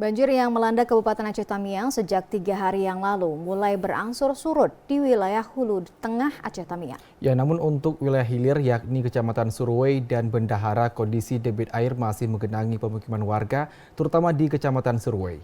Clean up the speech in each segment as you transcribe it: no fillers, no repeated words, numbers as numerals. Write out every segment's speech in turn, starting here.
Banjir yang melanda Kabupaten Aceh Tamiang sejak 3 hari yang lalu mulai berangsur surut di wilayah hulu tengah Aceh Tamiang. Ya, namun untuk wilayah hilir yakni Kecamatan Suruwei dan Bendahara, kondisi debit air masih menggenangi pemukiman warga, terutama di Kecamatan Suruwei.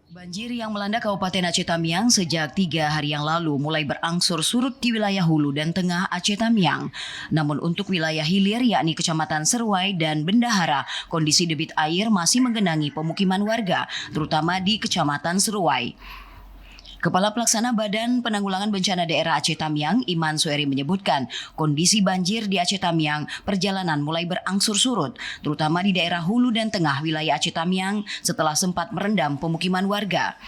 Banjir yang melanda Kabupaten Aceh Tamiang sejak 3 hari yang lalu mulai berangsur surut di wilayah hulu dan tengah Aceh Tamiang. Namun untuk wilayah hilir yakni Kecamatan Seruai dan Bendahara, kondisi debit air masih menggenangi pemukiman warga, terutama di Kecamatan Seruai. Kepala Pelaksana Badan Penanggulangan Bencana Daerah Aceh Tamiang, Iman Sueri menyebutkan, kondisi banjir di Aceh Tamiang perjalanan mulai berangsur surut, terutama di daerah hulu dan tengah wilayah Aceh Tamiang setelah sempat merendam pemukiman warga.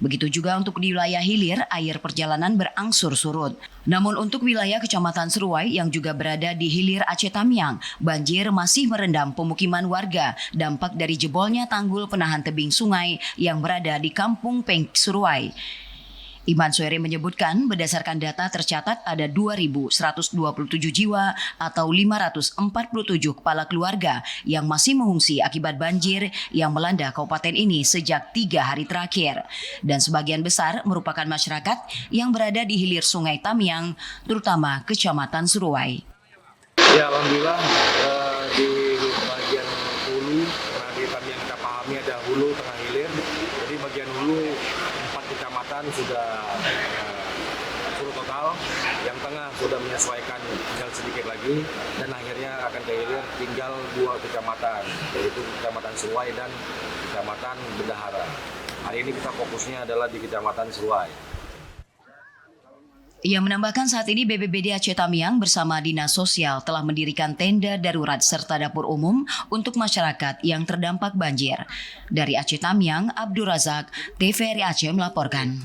Begitu juga untuk di wilayah hilir, air perjalanan berangsur surut. Namun untuk wilayah Kecamatan Seruai yang juga berada di hilir Aceh Tamiang, banjir masih merendam pemukiman warga, dampak dari jebolnya tanggul penahan tebing sungai yang berada di Kampung Peng Seruai. Iman Sueri menyebutkan berdasarkan data tercatat ada 2.127 jiwa atau 547 kepala keluarga yang masih mengungsi akibat banjir yang melanda kabupaten ini sejak 3 hari terakhir. Dan sebagian besar merupakan masyarakat yang berada di hilir Sungai Tamiang, terutama Kecamatan Seruai. Ya, alhamdulillah di bagian hulu, karena di Tamiang kita pahami ada hulu, tengah hilir. Jadi bagian hulu 4 kecamatan sudah surut total, yang tengah sudah menyesuaikan tinggal sedikit lagi, dan akhirnya akan ke hilir tinggal 2 kecamatan, yaitu Kecamatan Seruai dan Kecamatan Bendahara. Hari ini kita fokusnya adalah di Kecamatan Seruai. Ia menambahkan saat ini BPBD Aceh Tamiang bersama Dinas Sosial telah mendirikan tenda darurat serta dapur umum untuk masyarakat yang terdampak banjir. Dari Aceh Tamiang, Abdul Razak, TVRI Aceh melaporkan.